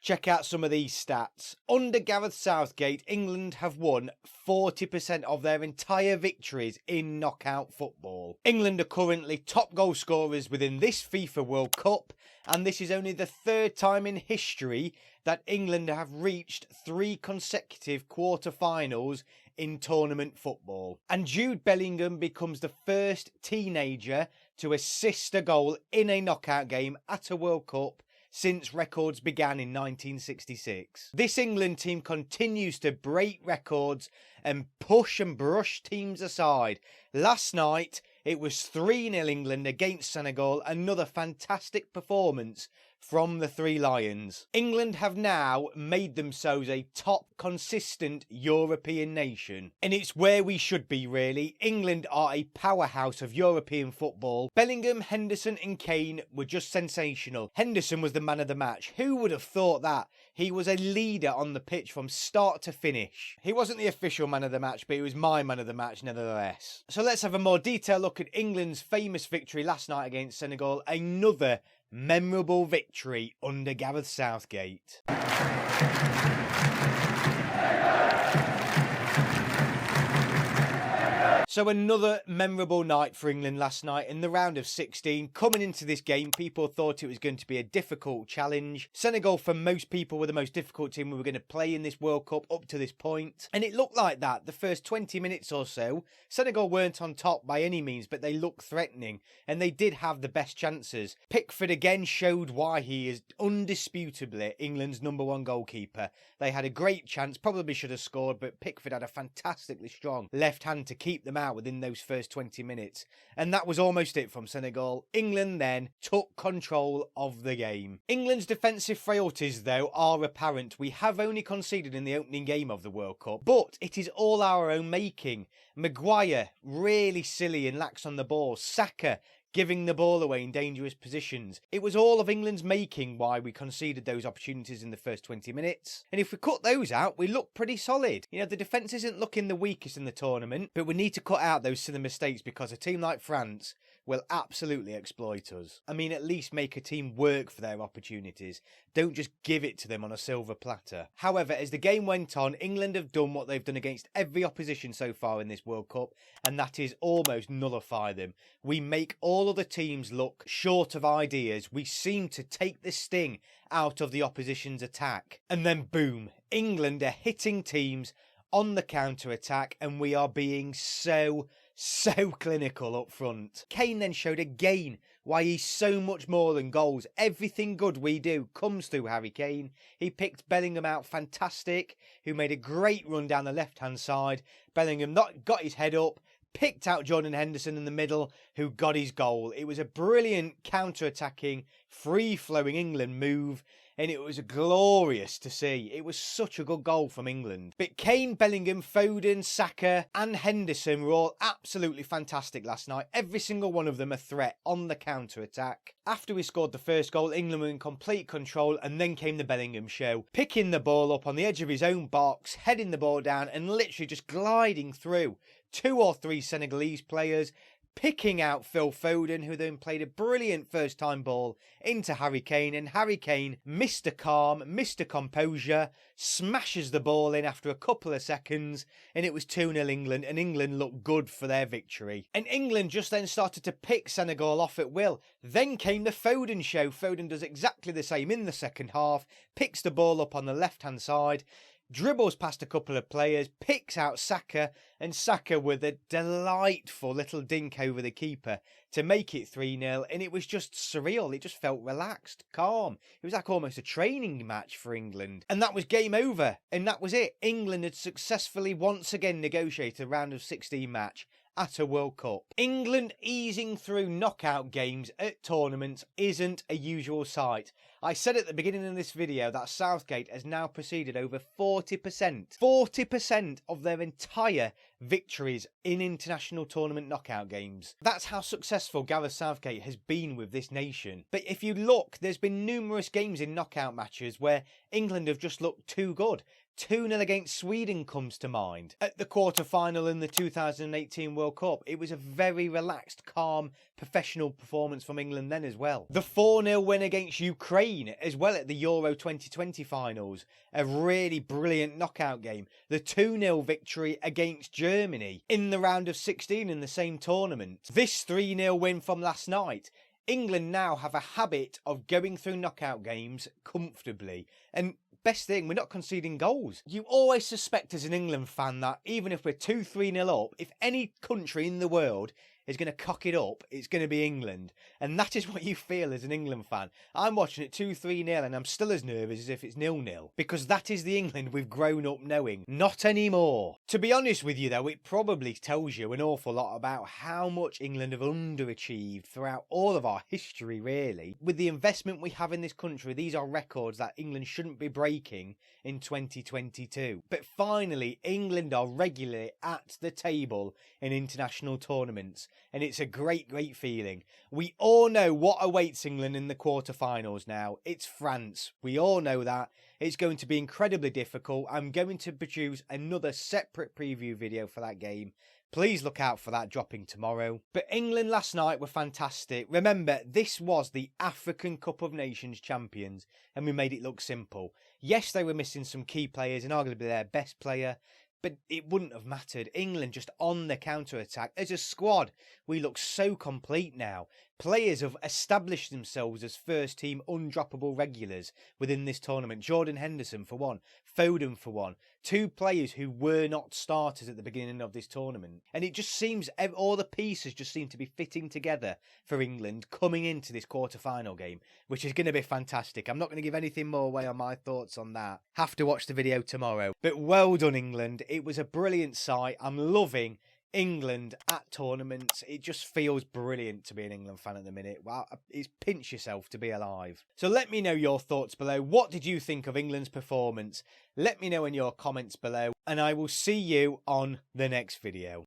Check out some of these stats. Under Gareth Southgate, England have won 40% of their entire victories in knockout football. England are currently top goal scorers within this FIFA World Cup, and this is only the third time in history that England have reached 3 consecutive quarter-finals in tournament football. And Jude Bellingham becomes the first teenager to assist a goal in a knockout game at a World Cup since records began in 1966. This England team continues to break records and push and brush teams aside. Last night, it was 3-0 England against Senegal, another fantastic performance from the Three Lions. England have now made themselves a top, consistent European nation. And it's where we should be, really. England are a powerhouse of European football. Bellingham, Henderson and Kane were just sensational. Henderson was the man of the match. Who would have thought that? He was a leader on the pitch from start to finish. He wasn't the official man of the match, but he was my man of the match nevertheless. So let's have a more detailed look at England's famous victory last night against Senegal. Another memorable victory under Gareth Southgate. So another memorable night for England last night in the round of 16. Coming into this game, people thought it was going to be a difficult challenge. Senegal, for most people, were the most difficult team we were going to play in this World Cup up to this point. And it looked like that the first 20 minutes or so. Senegal weren't on top by any means, but they looked threatening. And they did have the best chances. Pickford again showed why he is undisputably England's #1 goalkeeper. They had a great chance, probably should have scored, but Pickford had a fantastically strong left hand to keep them out within those first 20 minutes. And that was almost it from Senegal. England then took control of the game. England's defensive frailties, though, are apparent. We have only conceded in the opening game of the World Cup, but it is all our own making. Maguire, really silly and lax on the ball. Saka, giving the ball away in dangerous positions. It was all of England's making why we conceded those opportunities in the first 20 minutes. And if we cut those out, we look pretty solid. You know, the defence isn't looking the weakest in the tournament, but we need to cut out those silly mistakes because a team like France will absolutely exploit us. I mean, at least make a team work for their opportunities. Don't just give it to them on a silver platter. However, as the game went on, England have done what they've done against every opposition so far in this World Cup, and that is almost nullify them. We make all other teams look short of ideas. We seem to take the sting out of the opposition's attack. And then boom, England are hitting teams on the counter-attack, and we are being so clinical up front. Kane then showed again why he's so much more than goals. Everything good we do comes through Harry Kane. He picked Bellingham out fantastic, who made a great run down the left-hand side. Bellingham got his head up, picked out Jordan Henderson in the middle, who got his goal. It was a brilliant counter-attacking, free-flowing England move, and it was glorious to see. It was such a good goal from England. But Kane, Bellingham, Foden, Saka and Henderson were all absolutely fantastic last night. Every single one of them a threat on the counter-attack. After we scored the first goal, England were in complete control, and then came the Bellingham show. Picking the ball up on the edge of his own box, heading the ball down and literally just gliding through 2 or 3 Senegalese players, picking out Phil Foden, who then played a brilliant first-time ball into Harry Kane, and Harry Kane, Mr. Calm, Mr. Composure, smashes the ball in after a couple of seconds, and it was 2-0 England, and England looked good for their victory. And England just then started to pick Senegal off at will. Then came the Foden show. Foden does exactly the same in the second half, picks the ball up on the left-hand side, dribbles past a couple of players, picks out Saka, and Saka with a delightful little dink over the keeper to make it 3-0, and it was just surreal. It just felt relaxed, calm. It was like almost a training match for England. And that was game over, and that was it. England had successfully once again negotiated a round of 16 match at a World Cup. England easing through knockout games at tournaments isn't a usual sight. I said at the beginning of this video that Southgate has now proceeded over 40% of their entire victories in international tournament knockout games. That's how successful Gareth Southgate has been with this nation. But if you look, there's been numerous games in knockout matches where England have just looked too good. 2-0 against Sweden comes to mind. At the quarter-final in the 2018 World Cup, it was a very relaxed, calm, professional performance from England then as well. The 4-0 win against Ukraine as well at the Euro 2020 finals, a really brilliant knockout game. The 2-0 victory against Germany in the round of 16 in the same tournament. This 3-0 win from last night. England now have a habit of going through knockout games comfortably, and best thing, we're not conceding goals. You always suspect as an England fan that even if we're 2-3-0 up, if any country in the world is going to cock it up, it's going to be England. And that is what you feel as an England fan. I'm watching it 2-3-0 and I'm still as nervous as if it's 0-0. Because that is the England we've grown up knowing. Not anymore. To be honest with you though, it probably tells you an awful lot about how much England have underachieved throughout all of our history really. With the investment we have in this country, these are records that England shouldn't be breaking in 2022. But finally, England are regularly at the table in international tournaments. And it's a great, great feeling. We all know what awaits England in the quarterfinals now. It's France. We all know that. It's going to be incredibly difficult. I'm going to produce another separate preview video for that game. Please look out for that dropping tomorrow. But England last night were fantastic. Remember, this was the African Cup of Nations champions, and we made it look simple. Yes, they were missing some key players and arguably their best player, but it wouldn't have mattered. England just on the counter-attack. As a squad, we look so complete now. Players have established themselves as first-team undroppable regulars within this tournament. Jordan Henderson for one, Foden for one. Two players who were not starters at the beginning of this tournament. And it just seems all the pieces just seem to be fitting together for England coming into this quarter-final game, which is going to be fantastic. I'm not going to give anything more away on my thoughts on that. Have to watch the video tomorrow. But well done, England. It was a brilliant sight. I'm loving England at tournaments. It just feels brilliant to be an England fan at the minute. Wow, it's pinch yourself to be alive. So let me know your thoughts below. What did you think of England's performance? Let me know in your comments below, and I will see you on the next video.